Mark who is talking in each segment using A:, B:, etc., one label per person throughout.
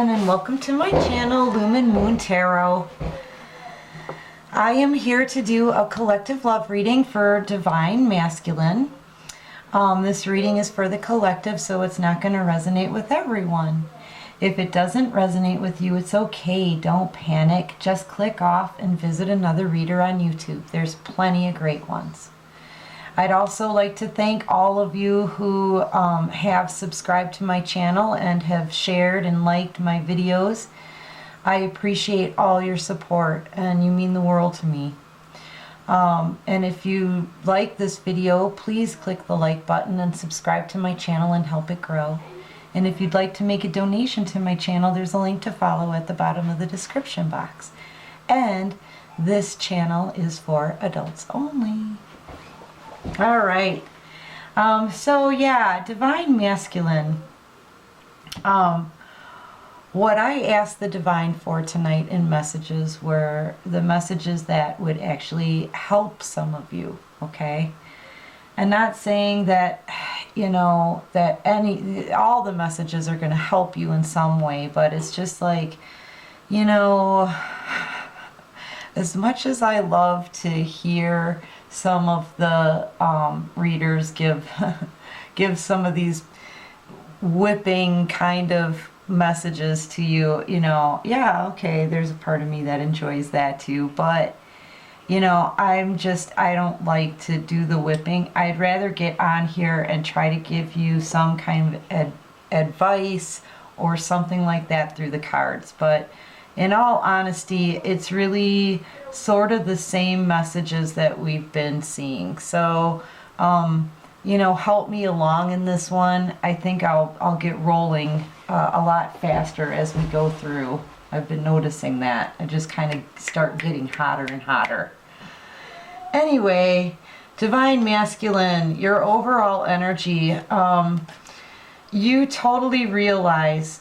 A: everyone, and welcome to my channel, Lumen Moon Tarot. I am here to do a collective love reading for Divine Masculine. This reading is for the collective, so it's not going to resonate with everyone. If it doesn't resonate with you, it's okay. Don't panic. Just click off and visit another reader on YouTube. There's plenty of great ones. I'd also like to thank all of you who have subscribed to my channel and have shared and liked my videos. I appreciate all your support, and you mean the world to me. And if you like this video, please click the like button and subscribe to my channel and help it grow. And if you'd like to make a donation to my channel, there's a link to follow at the bottom of the description box. And this channel is for adults only. All right. So yeah, Divine Masculine. What I asked the Divine for tonight in messages were the messages that would actually help some of you, okay? And not saying that, you know, that all the messages are going to help you in some way, but it's just like, you know, as much as I love to hear some of the readers give some of these whipping kind of messages to you, you know, yeah, okay, there's a part of me that enjoys that too, but you know, I don't like to do the whipping. I'd rather get on here and try to give you some kind of advice or something like that through the cards. But in all honesty, it's really sort of the same messages that we've been seeing. So, you know, help me along in this one. I think I'll get rolling a lot faster as we go through. I've been noticing that. I just kind of start getting hotter and hotter. Anyway, Divine Masculine, your overall energy, you totally realize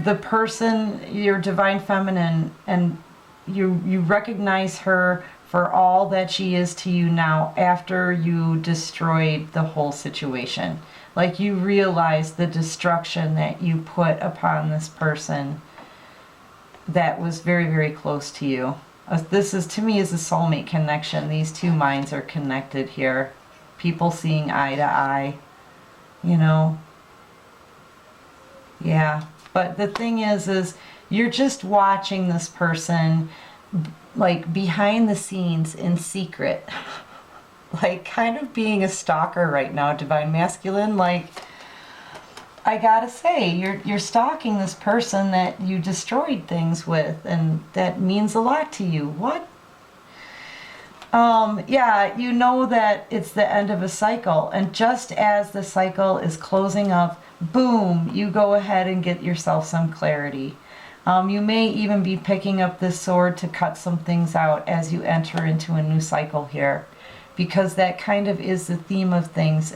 A: the person, your Divine Feminine, and you recognize her for all that she is to you now after you destroyed the whole situation. Like, you realize the destruction that you put upon this person that was very, very close to you. This is, to me, is a soulmate connection. These two minds are connected here. People seeing eye to eye, you know. Yeah. But the thing is you're just watching this person, like, behind the scenes in secret. Like, kind of being a stalker right now, Divine Masculine. Like, I gotta say, you're stalking this person that you destroyed things with, and that means a lot to you. What? Yeah, you know that it's the end of a cycle, and just as the cycle is closing up, boom, you go ahead and get yourself some clarity. You may even be picking up this sword to cut some things out as you enter into a new cycle here, because that kind of is the theme of things,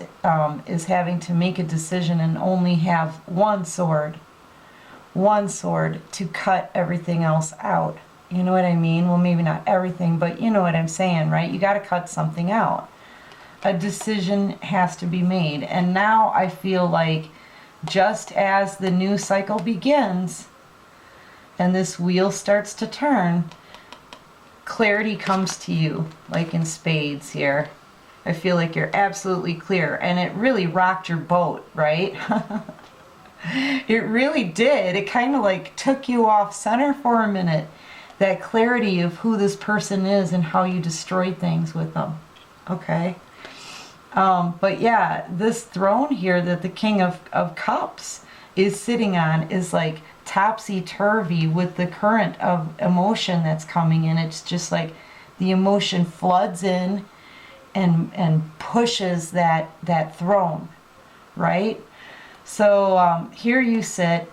A: is having to make a decision and only have one sword to cut everything else out. You know what I mean? Well, maybe not everything, but you know what I'm saying, right? You got to cut something out. A decision has to be made. And now I feel like just as the new cycle begins and this wheel starts to turn, clarity comes to you, like in spades here. I feel like you're absolutely clear, and it really rocked your boat, right? It really did. It kind of like took you off center for a minute, that clarity of who this person is and how you destroyed things with them. Okay. But yeah, this throne here that the King of Cups is sitting on is like topsy-turvy with the current of emotion that's coming in. It's just like the emotion floods in and pushes that throne, right? So here you sit,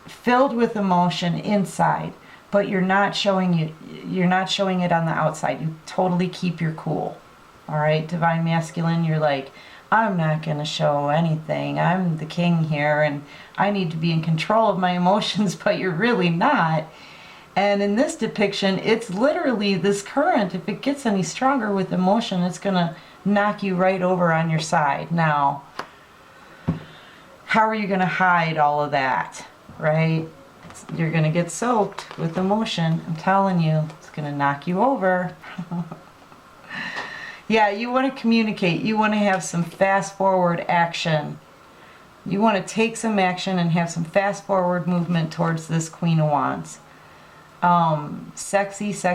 A: filled with emotion inside, but you're not showing it on the outside. You totally keep your cool. All right, Divine Masculine, you're like, I'm not going to show anything. I'm the king here, and I need to be in control of my emotions, but you're really not. And in this depiction, it's literally this current. If it gets any stronger with emotion, it's going to knock you right over on your side. Now, how are you going to hide all of that? right? You're going to get soaked with emotion. I'm telling you, it's going to knock you over. Yeah, you want to communicate. You want to have some fast forward action. You want to take some action and have some fast forward movement towards this Queen of Wands. Sexiest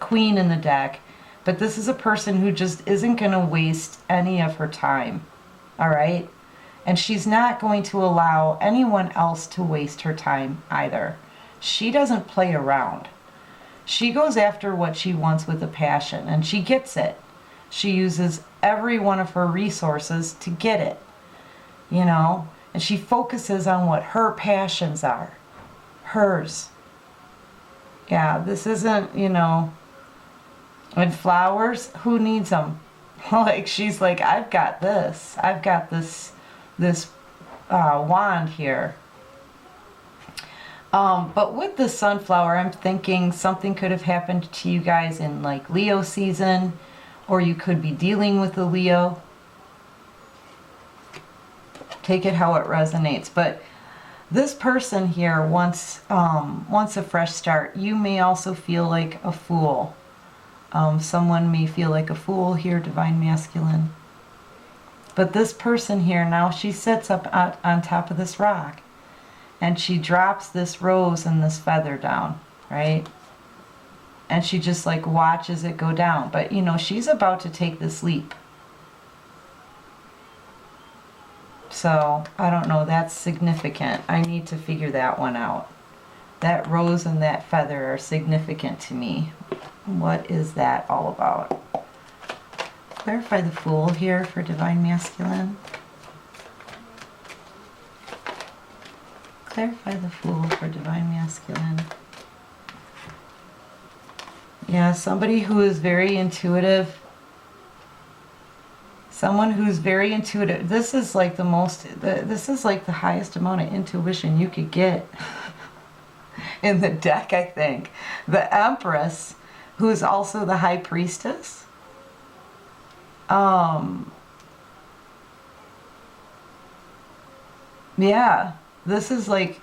A: queen in the deck. But this is a person who just isn't going to waste any of her time. All right? And she's not going to allow anyone else to waste her time either. She doesn't play around. She goes after what she wants with a passion, and she gets it. She uses every one of her resources to get it, you know, and she focuses on what her passions are. Hers. Yeah, this isn't, you know, and flowers, who needs them? Like, she's like, I've got this. I've got this wand here. But with the sunflower, I'm thinking something could have happened to you guys in like Leo season, or you could be dealing with a Leo. Take it how it resonates. But this person here wants a fresh start. You may also feel like a fool. Someone may feel like a fool here, Divine Masculine. But this person here, now she sits up on top of this rock. And she drops this rose and this feather down, right? And she just like watches it go down. But you know, she's about to take this leap. So, I don't know, that's significant. I need to figure that one out. That rose and that feather are significant to me. What is that all about? Clarify the Fool here for Divine Masculine. Clarify the Fool for Divine Masculine. Yeah, somebody who is very intuitive. Someone who's very intuitive. This is like this is like the highest amount of intuition you could get in the deck, I think. The Empress, who is also the High Priestess. Yeah. This is like,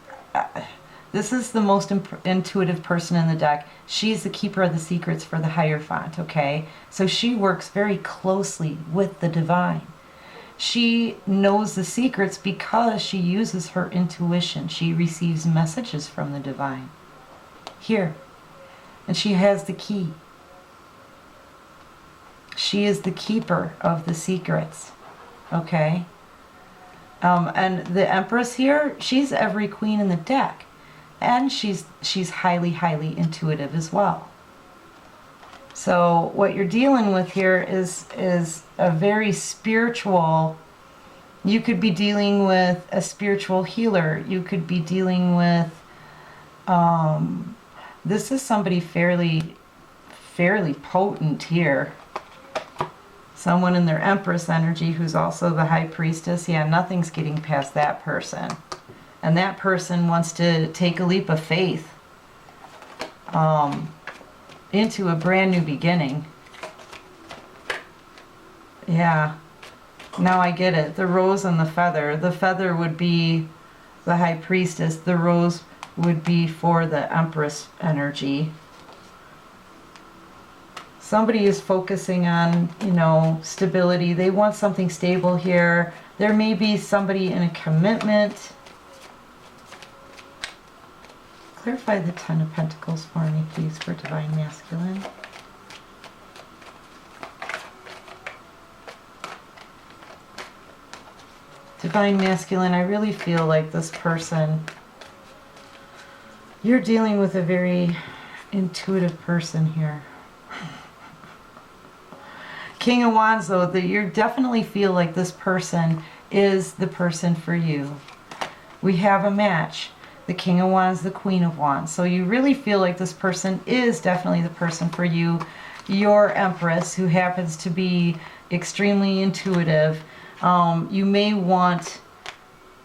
A: this is the most intuitive person in the deck. She's the keeper of the secrets for the Hierophant, okay? So she works very closely with the divine. She knows the secrets because she uses her intuition. She receives messages from the divine. Here. And she has the key. She is the keeper of the secrets, okay? And the Empress here, she's every queen in the deck. And she's highly, highly intuitive as well. So what you're dealing with here is a very spiritual, you could be dealing with a spiritual healer. You could be dealing with, this is somebody fairly potent here. Someone in their Empress energy who's also the High Priestess. Yeah, nothing's getting past that person. And that person wants to take a leap of faith into a brand new beginning. Yeah. Now I get it. The rose and the feather. The feather would be the High Priestess. The rose would be for the Empress energy. Somebody is focusing on, you know, stability. They want something stable here. There may be somebody in a commitment. Clarify the Ten of Pentacles for me, please, for Divine Masculine. Divine Masculine, I really feel like this person, you're dealing with a very intuitive person here. King of Wands, though, that you definitely feel like this person is the person for you. We have a match. The King of Wands, the Queen of Wands. So you really feel like this person is definitely the person for you. Your Empress, who happens to be extremely intuitive. You may want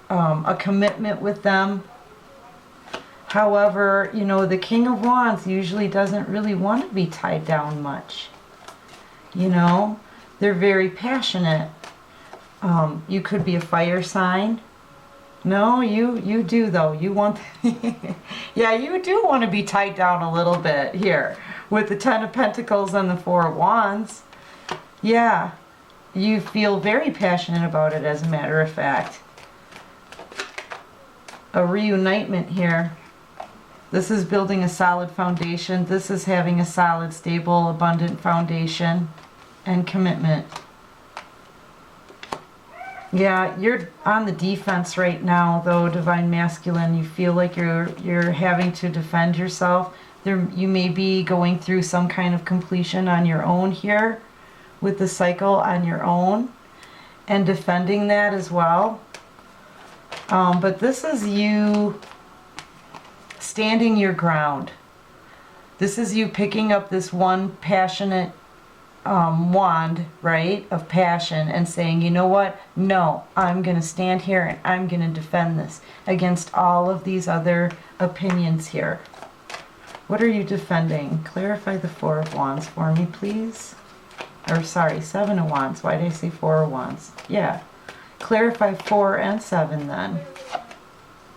A: a commitment with them. However, you know, the King of Wands usually doesn't really want to be tied down much. You know, they're very passionate. You could be a fire sign. No, you do though. You want, yeah, you do want to be tied down a little bit here with the Ten of Pentacles and the Four of Wands. Yeah, you feel very passionate about it, as a matter of fact. A reunitement here. This is building a solid foundation. This is having a solid, stable, abundant foundation and commitment. Yeah, you're on the defense right now, though, Divine Masculine. You feel like you're having to defend yourself. You may be going through some kind of completion on your own here, with the cycle on your own, and defending that as well. But this is you standing your ground. This is you picking up this one passionate wand, right, of passion, and saying, you know what, no, I'm going to stand here and I'm going to defend this against all of these other opinions here. What are you defending? Clarify the Four of Wands for me, please. Or sorry, Seven of Wands. Why did I say Four of Wands? Yeah. Clarify 4 and 7 then.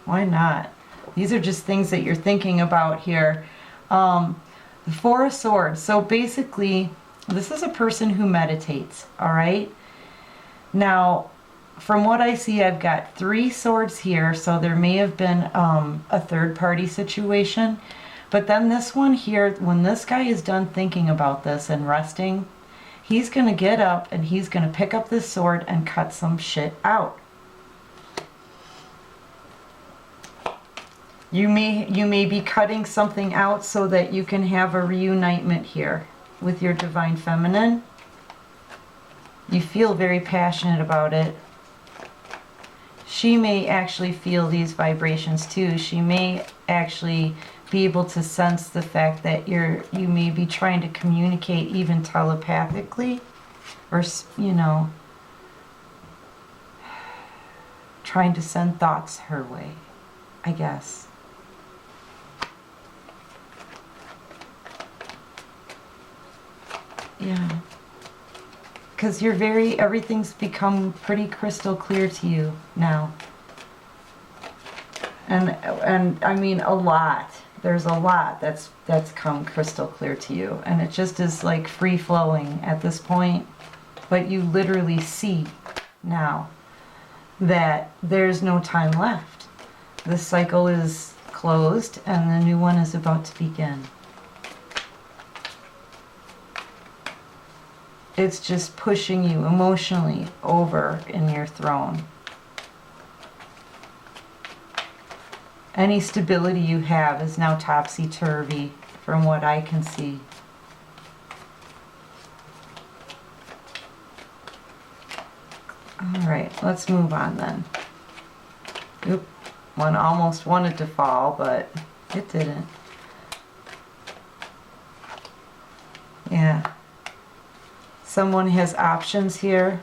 A: Why not? These are just things that you're thinking about here. The Four of Swords. So basically, this is a person who meditates, all right? Now, from what I see, I've got 3 swords here, so there may have been a third-party situation. But then this one here, when this guy is done thinking about this and resting, he's going to get up and he's going to pick up this sword and cut some shit out. You may be cutting something out so that you can have a reunitement here with your Divine Feminine. You feel very passionate about it. She may actually feel these vibrations too. She may actually be able to sense the fact that you may be trying to communicate even telepathically, or, you know, trying to send thoughts her way, I guess. Yeah. Because everything's become pretty crystal clear to you now. And I mean a lot. There's a lot that's come crystal clear to you. And it just is like free flowing at this point. But you literally see now that there's no time left. The cycle is closed and the new one is about to begin. It's just pushing you emotionally over in your throne. Any stability you have is now topsy-turvy from what I can see. All right, let's move on then. Oop, one almost wanted to fall, but it didn't. Yeah. Someone has options here.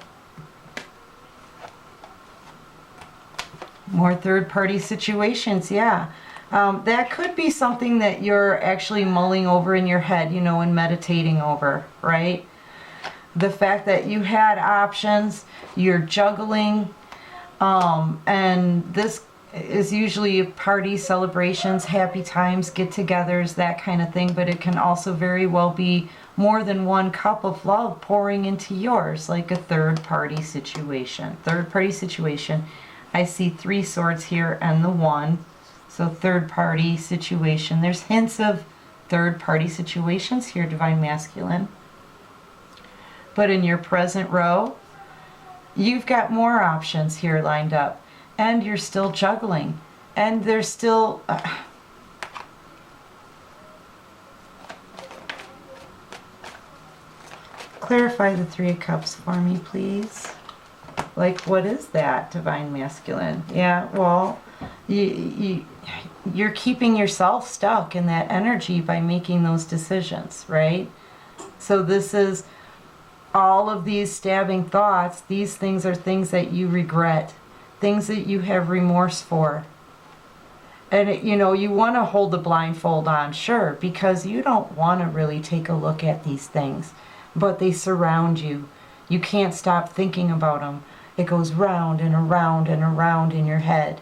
A: More third-party situations, yeah. That could be something that you're actually mulling over in your head, you know, and meditating over, right? The fact that you had options, you're juggling, and this is usually parties, celebrations, happy times, get-togethers, that kind of thing, but it can also very well be more than one cup of love pouring into yours, like a third-party situation. Third-party situation. I see 3 swords here and the 1. So third-party situation. There's hints of third-party situations here, Divine Masculine. But in your present row, you've got more options here lined up. And you're still juggling. And there's still... Clarify the 3 of Cups for me, please. Like, what is that, Divine Masculine? Yeah, well, you're keeping yourself stuck in that energy by making those decisions, right? So this is all of these stabbing thoughts. These things are things that you regret, things that you have remorse for. And, you know, you want to hold the blindfold on, sure, because you don't want to really take a look at these things. But they surround you. You can't stop thinking about them. It goes round and around and around in your head,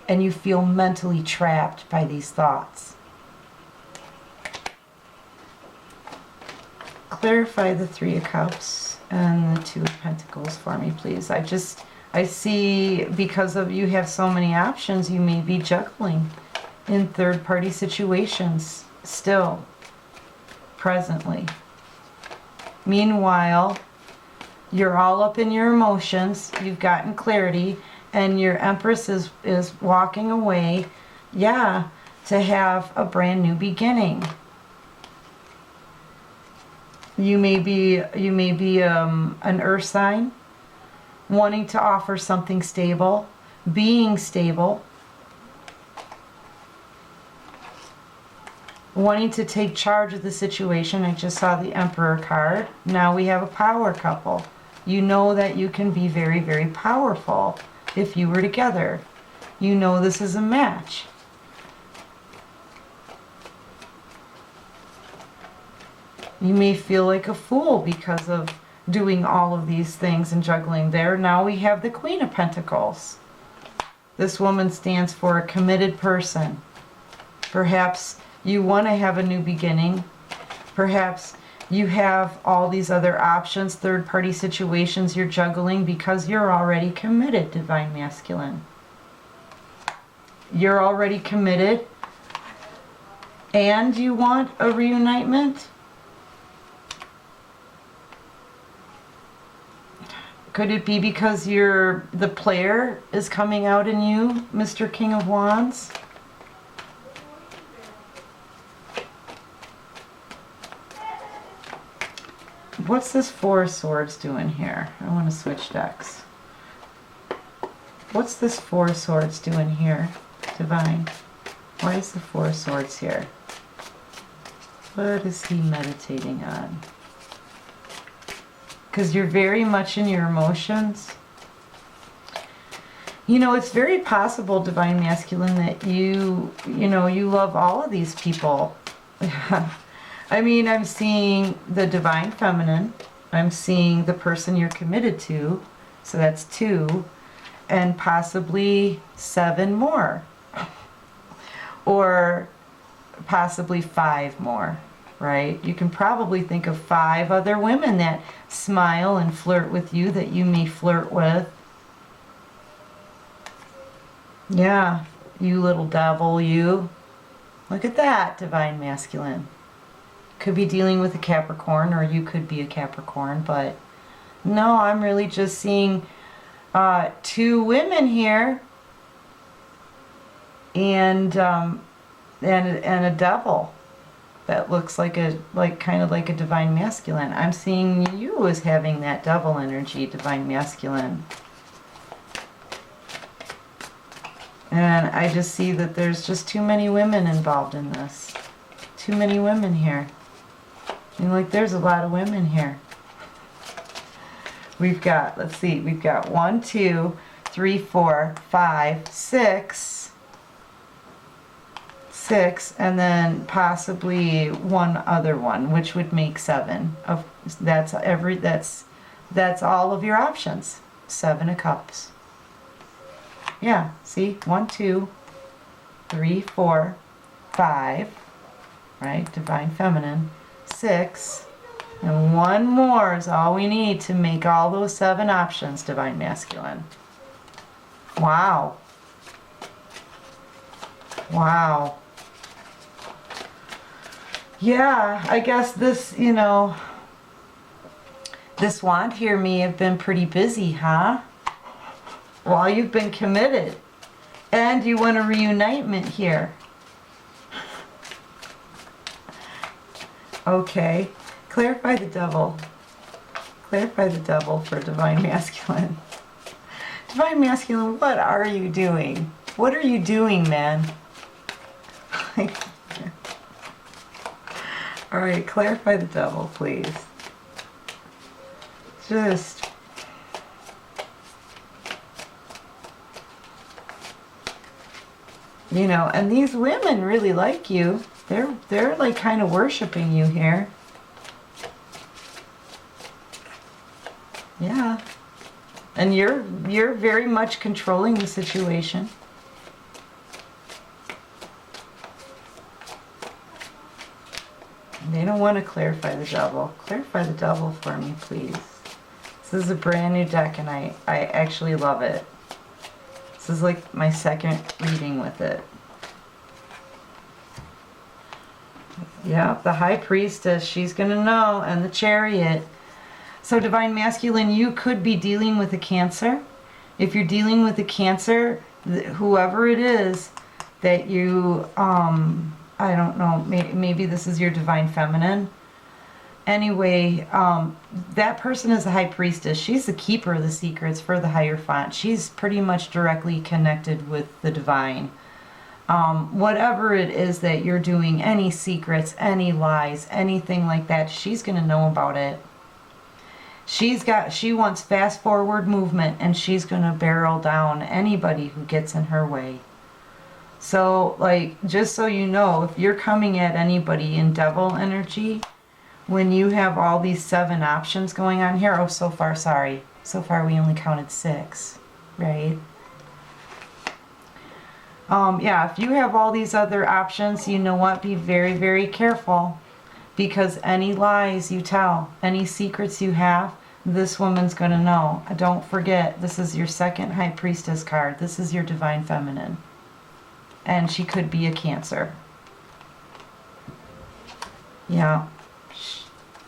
A: and you feel mentally trapped by these thoughts. Clarify the Three of Cups and the Two of Pentacles for me, please. I see, because of you have so many options, you may be juggling in third-party situations still, presently. Meanwhile, you're all up in your emotions, you've gotten clarity, and your Empress is walking away, yeah, to have a brand new beginning. You may be an earth sign, wanting to offer something stable, being stable, wanting to take charge of the situation. I just saw the Emperor card. Now we have a power couple. You know that you can be very, very powerful if you were together. You know this is a match. You may feel like a fool because of doing all of these things and juggling there. Now we have the Queen of Pentacles. This woman stands for a committed person. Perhaps you want to have a new beginning. Perhaps you have all these other options, third-party situations you're juggling because you're already committed, Divine Masculine. You're already committed and you want a reunitement. Could it be because the player is coming out in you, Mr. King of Wands? What's this Four of Swords doing here? I want to switch decks. What's this Four of Swords doing here, Divine? Why is the Four of Swords here? What is he meditating on? Because you're very much in your emotions. You know, it's very possible, Divine Masculine, that you love all of these people. I mean, I'm seeing the Divine Feminine. I'm seeing the person you're committed to. So that's 2. And possibly 7 more. Or possibly 5 more. Right? You can probably think of 5 other women that smile and flirt with you, that you may flirt with. Yeah, you little devil, you. Look at that, Divine Masculine. Could be dealing with a Capricorn, or you could be a Capricorn, but no, I'm really just seeing 2 women here and a devil. That looks kind of like a Divine Masculine. I'm seeing you as having that devil energy, Divine Masculine. And I just see that there's just too many women involved in this. Too many women here. There's a lot of women here. We've got, let's see, we've got 1, 2, 3, 4, 5, 6. 6, and then possibly one other one, which would make 7. That's all of your options. 7 of Cups. Yeah, see, 1, 2, 3, 4, 5, right? Divine Feminine. 6, and 1 more is all we need to make all those 7 options, Divine Masculine. Wow. Wow. Yeah, I guess this, this wand here may have been pretty busy, huh? While you've been committed. And you want a reunitement here. Okay. Clarify the devil. Clarify the devil for Divine Masculine. Divine Masculine, what are you doing? What are you doing, man? All right, clarify the devil, please. Just... and these women really like you. They're like kind of worshiping you here. Yeah. And you're very much controlling the situation. They don't want to clarify the devil. Clarify the devil for me, please. This is a brand new deck and I actually love it. This is like my second reading with it. Yeah, the High Priestess, she's going to know, and the Chariot. So Divine Masculine, you could be dealing with a Cancer. If you're dealing with a Cancer, whoever it is that you, I don't know, maybe this is your Divine Feminine. Anyway, that person is a High Priestess. She's the keeper of the secrets for the Hierophant. She's pretty much directly connected with the Divine. Whatever it is that you're doing, any secrets, any lies, anything like that, she's going to know about it. She wants fast forward movement, and she's going to barrel down anybody who gets in her way. So, like, just so you know, if you're coming at anybody in devil energy, when you have all these 7 options going on here, oh, so far, sorry. So far we only counted 6, right? Yeah, if you have all these other options, you know what? Be very, very careful. Because any lies you tell, any secrets you have, this woman's going to know. Don't forget, this is your second High Priestess card. This is your Divine Feminine. And she could be a Cancer. Yeah.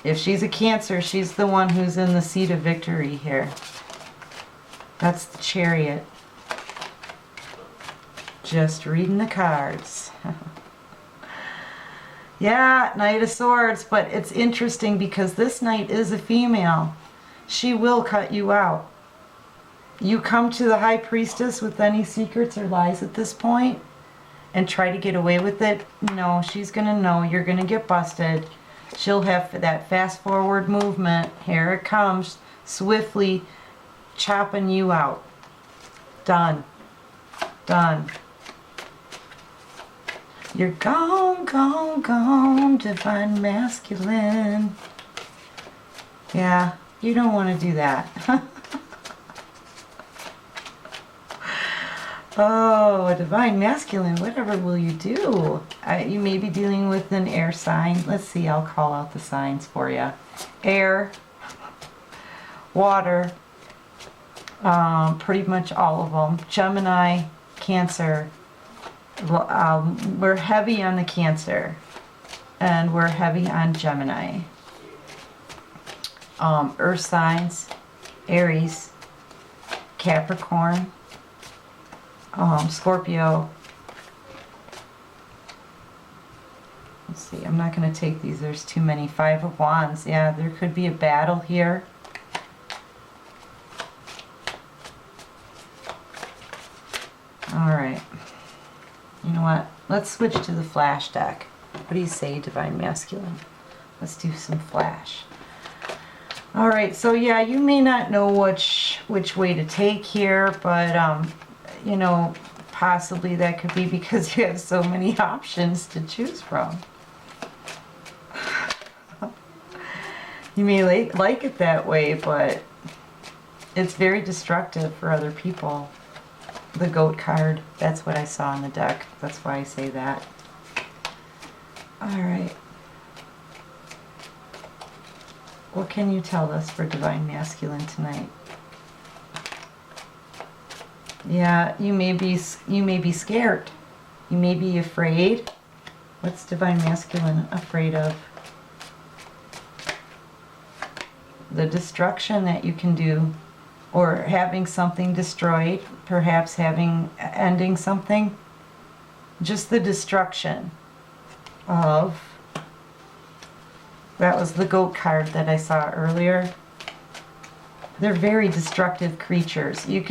A: If she's a Cancer, she's the one who's in the seat of victory here. That's the Chariot. Just reading the cards. Yeah, Knight of Swords, but it's interesting because this Knight is a female. She will cut you out. You come to the High Priestess with any secrets or lies at this point and try to get away with it. No, she's going to know you're going to get busted. She'll have that fast forward movement. Here it comes, swiftly chopping you out. Done. Done. You're gone, gone, gone, Divine Masculine. Yeah, you don't want to do that. Oh, a Divine Masculine, whatever will you do? You may be dealing with an air sign. Let's see, I'll call out the signs for you. Air, water, pretty much all of them. Gemini, Cancer. We're heavy on the Cancer. And we're heavy on Gemini. Earth signs, Aries, Capricorn, Scorpio. Let's see, I'm not going to take these. There's too many. 5 of Wands. Yeah, there could be a battle here. Alright. You know what? Let's switch to the Flash deck. What do you say, Divine Masculine? Let's do some Flash. Alright, so yeah, you may not know which way to take here, but you know, possibly that could be because you have so many options to choose from. You may like it that way, but it's very destructive for other people. The Goat card, that's what I saw in the deck. That's why I say that. Alright. What can you tell us for Divine Masculine tonight? Yeah, you may be scared. You may be afraid. What's Divine Masculine afraid of? The destruction that you can do, or having something destroyed, perhaps ending something. Just the destruction of, that was the Goat card that I saw earlier. They're very destructive creatures. You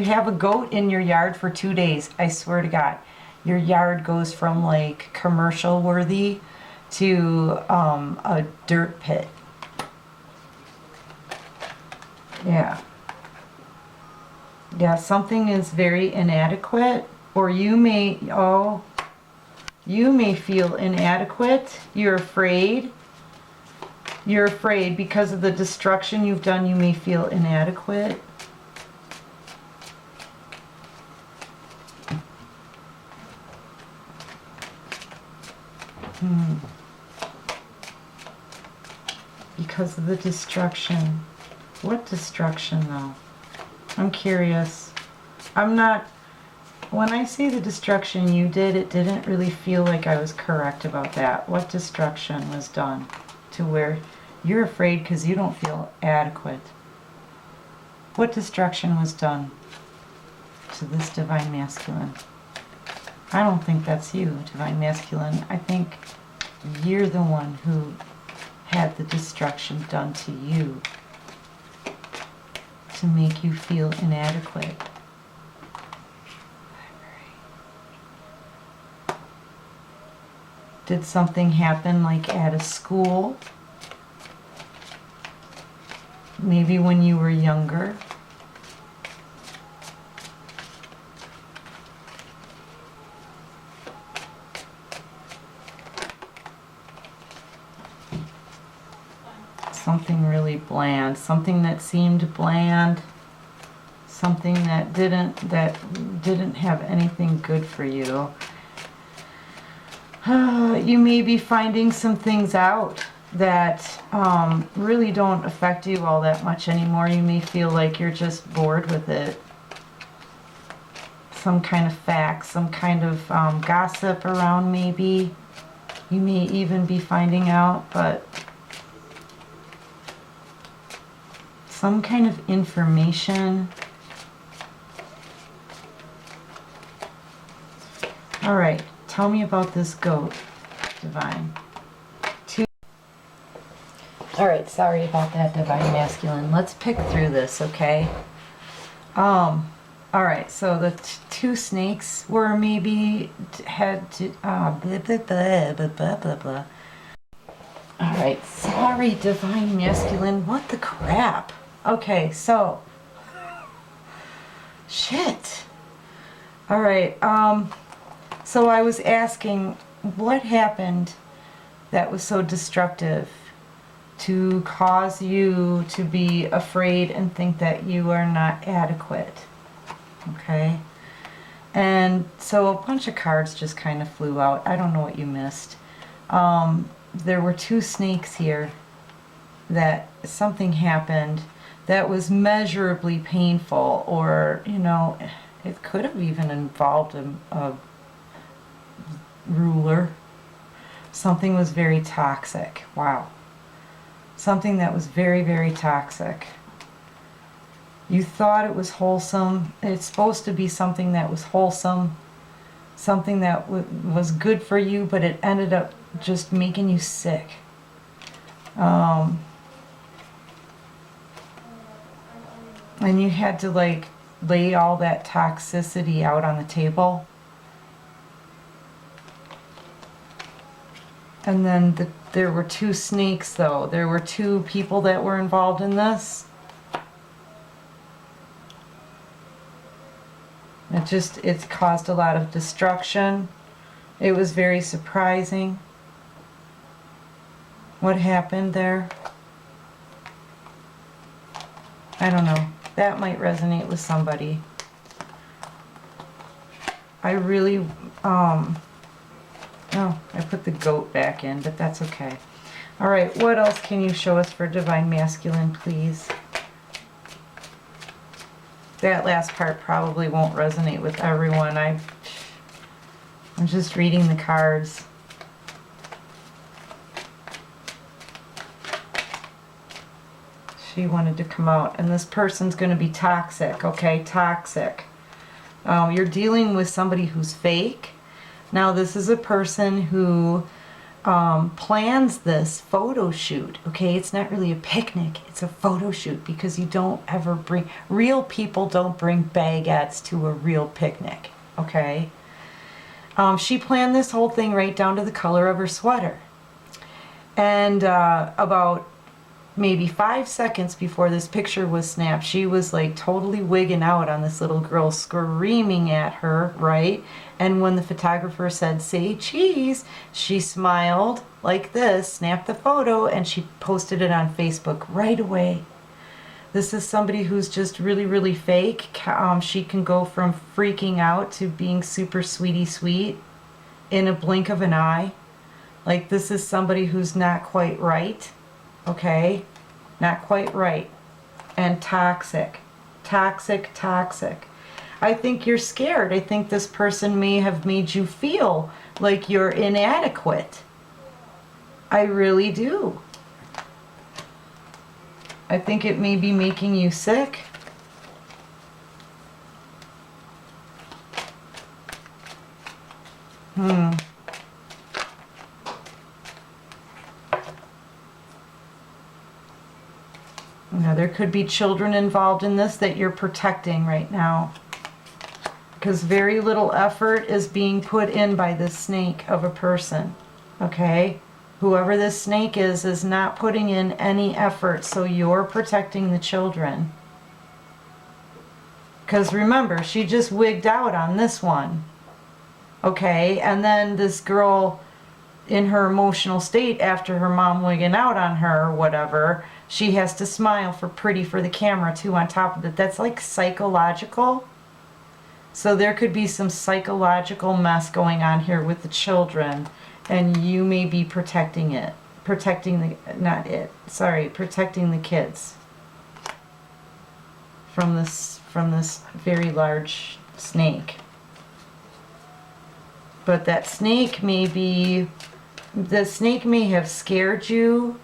A: have a goat in your yard for 2 days. I swear to God, your yard goes from like commercial worthy to a dirt pit. Yeah. Yeah, something is very inadequate, or you may feel inadequate. You're afraid. You're afraid because of the destruction you've done. You may feel inadequate. Because of the destruction. What destruction, though? I'm curious. I'm not... When I say the destruction you did, it didn't really feel like I was correct about that. What destruction was done to where you're afraid because you don't feel adequate? What destruction was done to this Divine Masculine? I don't think that's you, Divine Masculine. I think you're the one who had the destruction done to you to make you feel inadequate. Did something happen like at a school? Maybe when you were younger? Something really bland, something that seemed bland, something that didn't have anything good for you. You may be finding some things out that really don't affect you all that much anymore. You may feel like you're just bored with it. Some kind of facts, some kind of gossip around maybe. You may even be finding out, but some kind of information. All right, tell me about this goat, Divine. All right, sorry about that, Divine Masculine. Let's pick through this, okay? All right, so the two snakes were maybe had to blah blah blah blah blah blah blah. All right, sorry, Divine Masculine. What the crap? Okay, so shit. All right, so I was asking what happened that was so destructive to cause you to be afraid and think that you are not adequate. Okay? And so a bunch of cards just kind of flew out. I don't know what you missed. There were two snakes here that something happened that was measurably painful, or, you know, it could have even involved a ruler. Something was very toxic. Wow. Something that was very, very toxic. You thought it was wholesome. It's supposed to be something that was wholesome, something that was good for you, but it ended up just making you sick. And you had to like lay all that toxicity out on the table. And then there were two snakes, though. There were two people that were involved in this. It caused a lot of destruction. It was very surprising. What happened there? I don't know. That might resonate with somebody. I really, oh, I put the goat back in, but that's okay. All right, what else can you show us for Divine Masculine, please? That last part probably won't resonate with everyone. I'm just reading the cards. She wanted to come out, and this person's going to be toxic, okay? Toxic. You're dealing with somebody who's fake. Now, this is a person who plans this photo shoot, okay? It's not really a picnic, it's a photo shoot, because you don't ever bring, real people don't bring baguettes to a real picnic, okay? She planned this whole thing right down to the color of her sweater. And about maybe 5 seconds before this picture was snapped, she was like totally wigging out on this little girl, screaming at her, right? And when the photographer said, "Say cheese," she smiled like this, snapped the photo, and she posted it on Facebook right away. This is somebody who's just really, really fake. She can go from freaking out to being super sweetie sweet in a blink of an eye. Like this is somebody who's not quite right, okay? Not quite right. And toxic. Toxic, toxic. I think you're scared. I think this person may have made you feel like you're inadequate. I really do. I think it may be making you sick. Now, there could be children involved in this that you're protecting right now. Because very little effort is being put in by this snake of a person. Okay? Whoever this snake is not putting in any effort, so you're protecting the children. Because remember, she just wigged out on this one. Okay? And then this girl, in her emotional state after her mom wigging out on her or whatever, she has to smile for pretty for the camera too on top of it. That's like psychological. So there could be some psychological mess going on here with the children, and you may be protecting it. Protecting the kids from this very large snake. But that snake may have scared you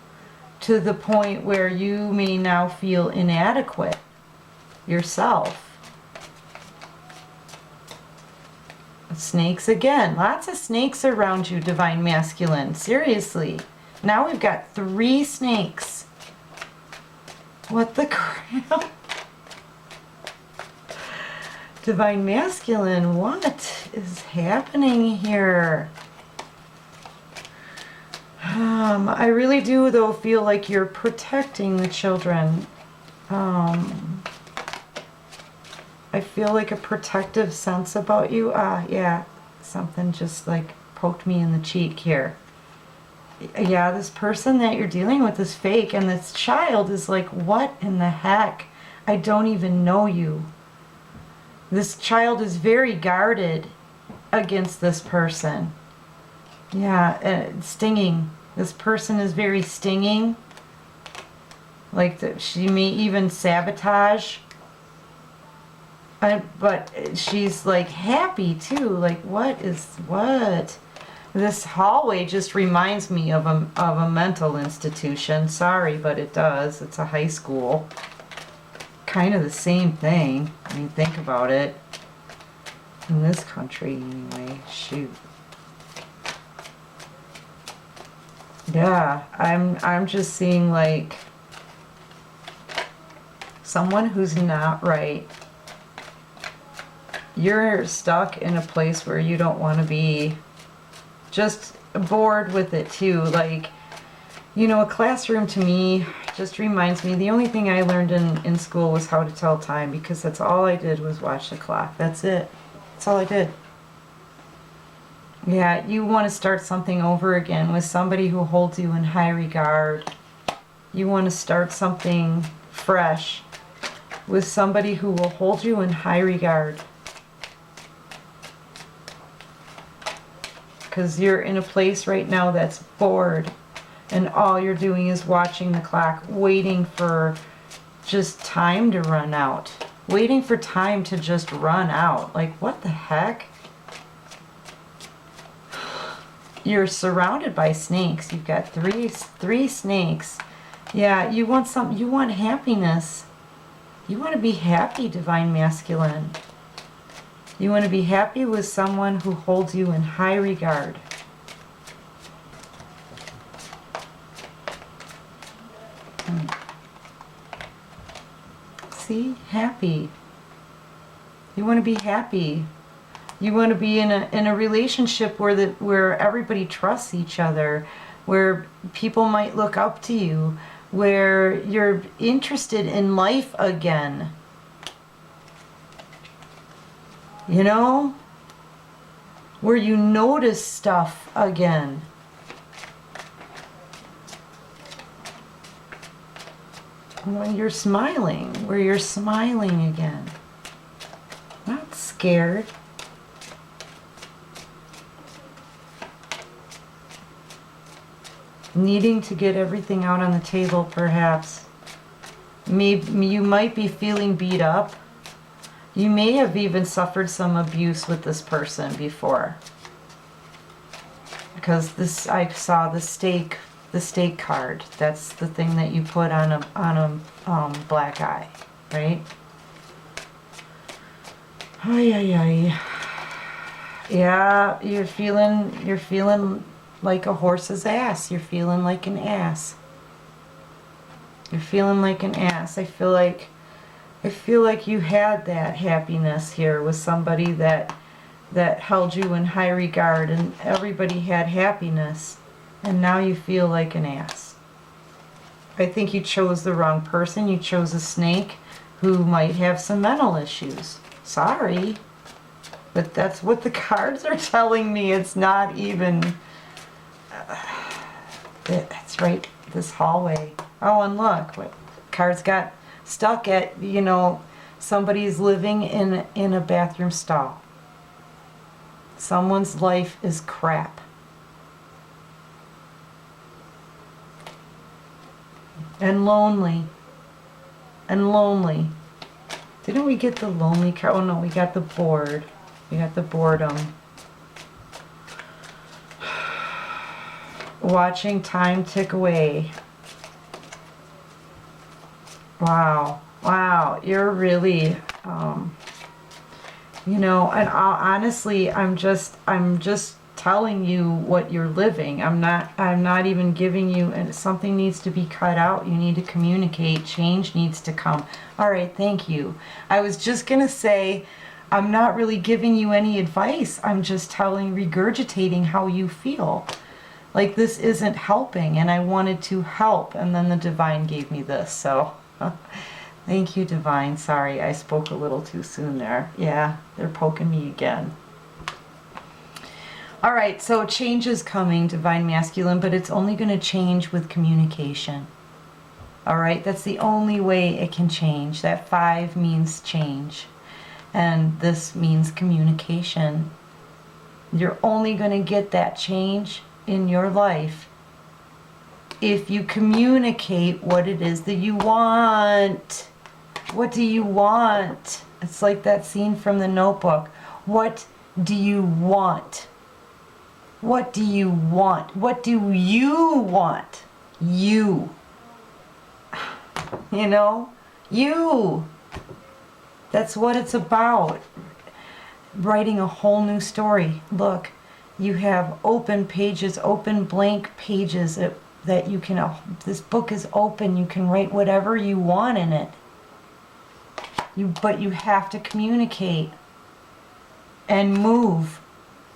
A: to the point where you may now feel inadequate yourself. Snakes again. Lots of snakes around you, Divine Masculine. Seriously. Now we've got 3 snakes. What the crap? Divine Masculine, what is happening here? I really do, though, feel like you're protecting the children. I feel like a protective sense about you. Yeah, something just like poked me in the cheek here. Yeah, this person that you're dealing with is fake, and this child is like, what in the heck? I don't even know you. This child is very guarded against this person. Yeah, stinging. This person is very stinging. Like she may even sabotage. But she's like happy too. Like what? This hallway just reminds me of a mental institution. Sorry, but it does. It's a high school. Kind of the same thing. I mean, think about it. In this country, anyway. Shoot. Yeah, I'm just seeing like someone who's not right. You're stuck in a place where you don't want to be. Just bored with it too. Like, you know, a classroom to me just reminds me, the only thing I learned in school was how to tell time, because that's all I did was watch the clock. That's it. That's all I did. Yeah, you want to start something over again with somebody who holds you in high regard. You want to start something fresh with somebody who will hold you in high regard. Because you're in a place right now that's bored, and all you're doing is watching the clock, waiting for just time to run out. Waiting for time to just run out. Like, what the heck? You're surrounded by snakes. You've got three snakes. Yeah, you want happiness. You want to be happy, Divine Masculine. You want to be happy with someone who holds you in high regard. See? Happy. You want to be happy. You want to be in a relationship where everybody trusts each other, where people might look up to you, where you're interested in life again. You know? Where you notice stuff again. When you're smiling, where you're smiling again. Not scared. Needing to get everything out on the table, perhaps. Maybe you might be feeling beat up. You may have even suffered some abuse with this person before. Because this, I saw the stake card. That's the thing that you put on a black eye, right? Ay, ay, ay. Yeah, you're feeling like a horse's ass. You're feeling like an ass. You're feeling like an ass. I feel like you had that happiness here with somebody that held you in high regard, and everybody had happiness, and now you feel like an ass. I think you chose the wrong person. You chose a snake who might have some mental issues. Sorry, but that's what the cards are telling me. It's not even... that's right, this hallway. Oh, and look, what cards got stuck at, you know, somebody's living in a bathroom stall. Someone's life is crap. And lonely. And lonely. Didn't we get the lonely card? Oh no, we got the bored. We got the boredom. Watching time tick away. Wow. Wow. You're really, you know, and honestly, I'm just telling you what you're living. I'm not even giving you, and something needs to be cut out. You need to communicate. Change needs to come. All right. Thank you. I was just going to say, I'm not really giving you any advice. I'm just regurgitating how you feel. Like this isn't helping, and I wanted to help, and then the divine gave me this. So thank you, divine. Sorry, I spoke a little too soon there. Yeah, they're poking me again. All right, so change is coming, divine masculine, but it's only going to change with communication. All right, that's the only way it can change. That 5 means change, and this means communication. You're only going to get that change in your life if you communicate what it is that you want. What do you want? It's like that scene from The Notebook. What do you want? What do you want? What do you want? You. You know? You. That's what it's about. Writing a whole new story. Look. You have open pages, open blank pages that you can, this book is open. You can write whatever you want in it. But you have to communicate and move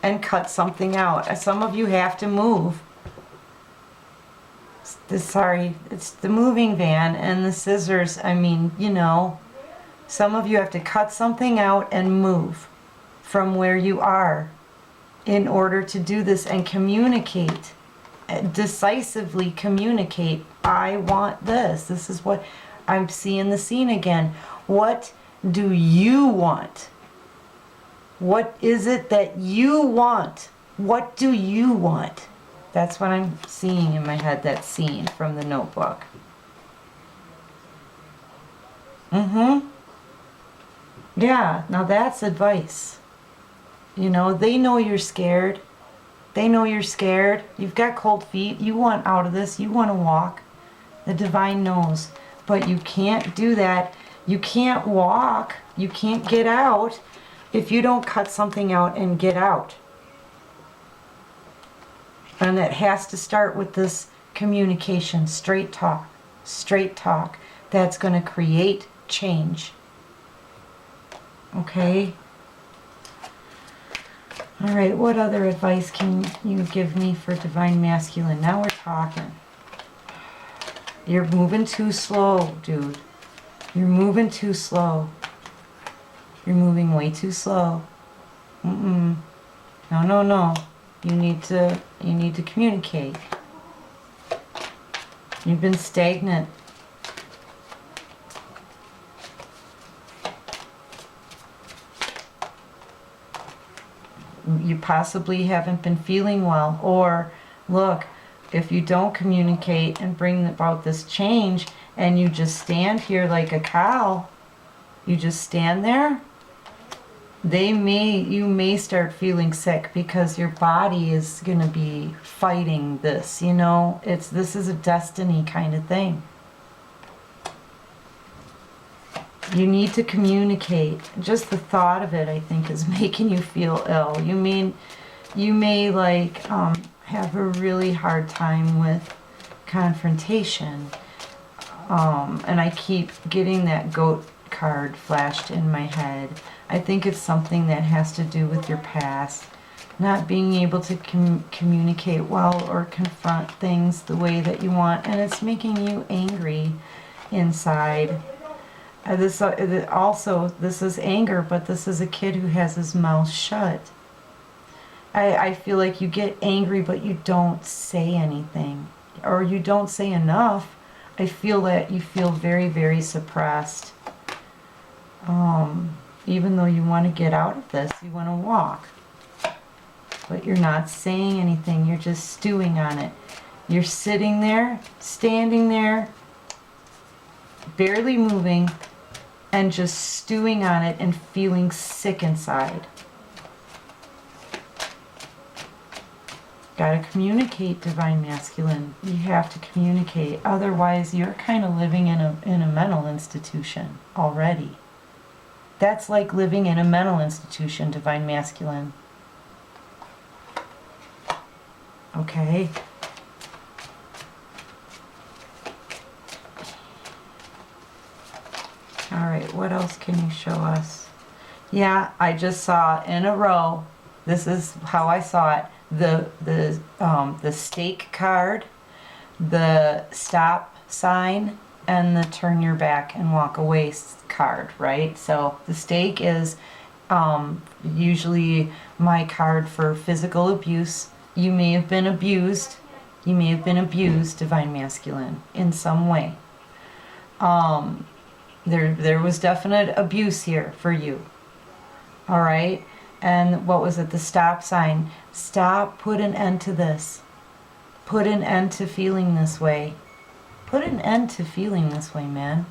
A: and cut something out. Some of you have to move. Sorry, it's the moving van and the scissors. I mean, you know, some of you have to cut something out and move from where you are, in order to do this and communicate, decisively communicate. I want this. This is what I'm seeing the scene again. What do you want? What is it that you want? What do you want? That's what I'm seeing in my head, that scene from The Notebook. Yeah, now that's advice. You know, they know you're scared. They know you're scared. You've got cold feet. You want out of this. You want to walk. The divine knows. But you can't do that. You can't walk. You can't get out if you don't cut something out and get out. And it has to start with this communication, straight talk. Straight talk. That's going to create change. Okay? All right, what other advice can you give me for divine masculine? Now we're talking. You're moving too slow, dude. You're moving too slow. You're moving way too slow. No, no, no. You need to communicate. You've been stagnant. You possibly haven't been feeling well, or look, if you don't communicate and bring about this change, and you just stand here like a cow, you just stand there, you may start feeling sick because your body is going to be fighting this, you know. This is a destiny kind of thing. You need to communicate. Just the thought of it, I think, is making you feel ill. You may like have a really hard time with confrontation. And I keep getting that goat card flashed in my head. I think it's something that has to do with your past, not being able to communicate well or confront things the way that you want, and it's making you angry inside. This is anger, but this is a kid who has his mouth shut. I feel like you get angry, but you don't say anything, or you don't say enough. I feel that you feel very, very suppressed. Even though you want to get out of this, you want to walk, but you're not saying anything. You're just stewing on it. You're sitting there, standing there, barely moving, and just stewing on it and feeling sick inside. Gotta communicate, Divine Masculine. You have to communicate. Otherwise, you're kind of living in a mental institution already. That's like living in a mental institution, Divine Masculine. Okay? Alright, what else can you show us? Yeah, I just saw in a row, this is how I saw it, the stake card, the stop sign, and the turn your back and walk away card, right? So the stake is usually my card for physical abuse. You may have been abused. You may have been abused, Divine Masculine, in some way. There was definite abuse here for you. All right? And what was it? The stop sign. Stop. Put an end to this. Put an end to feeling this way. Put an end to feeling this way, man.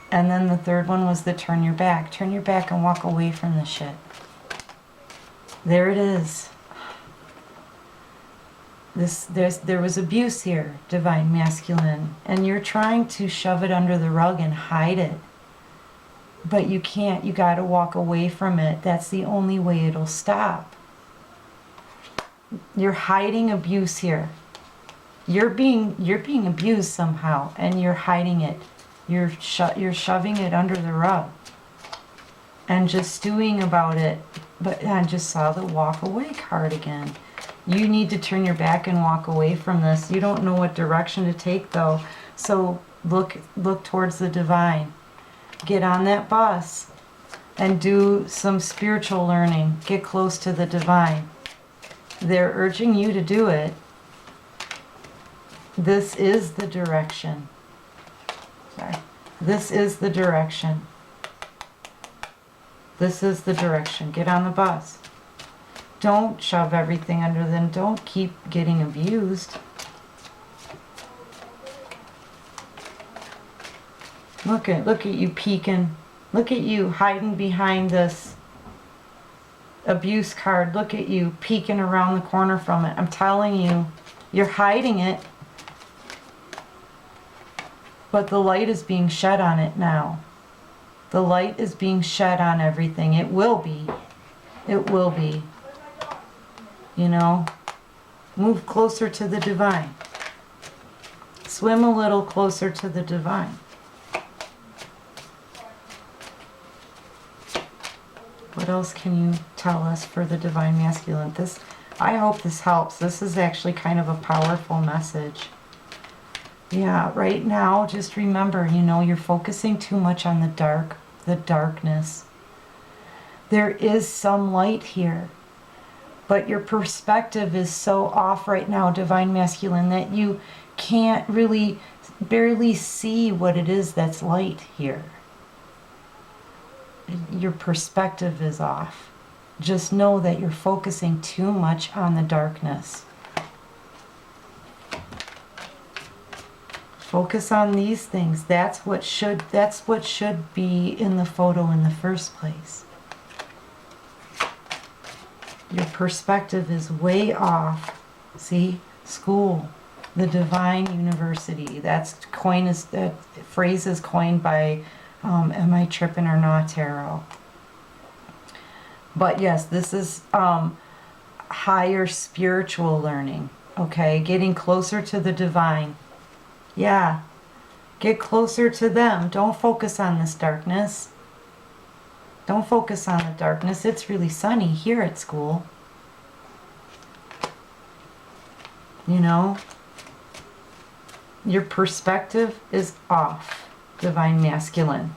A: And then the third one was the turn your back. Turn your back and walk away from the shit. There it is. There was abuse here, Divine Masculine. And you're trying to shove it under the rug and hide it. But you can't. You got to walk away from it. That's the only way it'll stop. You're hiding abuse here. You're being abused somehow, and you're hiding it. You're shoving it under the rug and just stewing about it. But I just saw the walk away card again. You need to turn your back and walk away from this. You don't know what direction to take, though. So look towards the divine. Get on that bus and do some spiritual learning. Get close to the divine. They're urging you to do it. This is the direction. Sorry. This is the direction. This is the direction. Get on the bus. Don't shove everything under them. Don't keep getting abused. Look at you peeking. Look at you hiding behind this abuse card. Look at you peeking around the corner from it. I'm telling you, you're hiding it. But the light is being shed on it now. The light is being shed on everything. It will be. It will be. You know? Move closer to the divine. Swim a little closer to the divine. What else can you tell us for the Divine Masculine? I hope this helps. This is actually kind of a powerful message. Yeah, right now, just remember, you're focusing too much on the darkness. There is some light here, but your perspective is so off right now, Divine Masculine, that you can't barely see what it is that's light here. Your perspective is off. Just know that you're focusing too much on the darkness. Focus on these things. That's what should be in the photo in the first place. Your perspective is way off. See? School. The Divine University. That phrase is coined by Am I Trippin' or Not Tarot. But yes, this is higher spiritual learning. Okay? Getting closer to the divine. Yeah. Get closer to them. Don't focus on this darkness. Don't focus on the darkness. It's really sunny here at school. You know? Your perspective is off, Divine Masculine.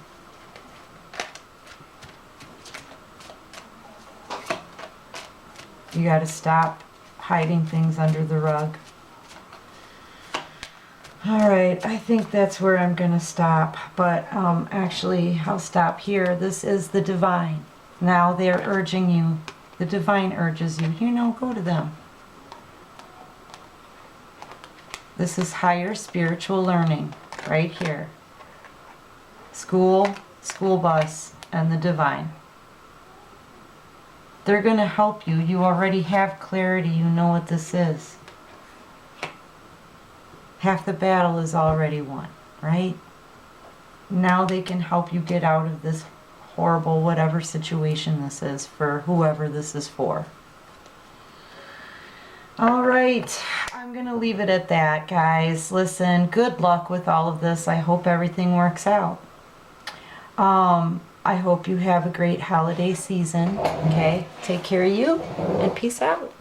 A: You got to stop hiding things under the rug. Alright, I think that's where I'm going to stop. But actually, I'll stop here. This is the Divine. Now they're urging you. The Divine urges you. You know, go to them. This is higher spiritual learning. Right here. School, school bus, and the Divine. They're going to help you. You already have clarity. You know what this is. Half the battle is already won, right? Now they can help you get out of this horrible whatever situation this is for whoever this is for. All right, I'm going to leave it at that, guys. Listen, good luck with all of this. I hope everything works out. I hope you have a great holiday season, okay? Take care of you, and peace out.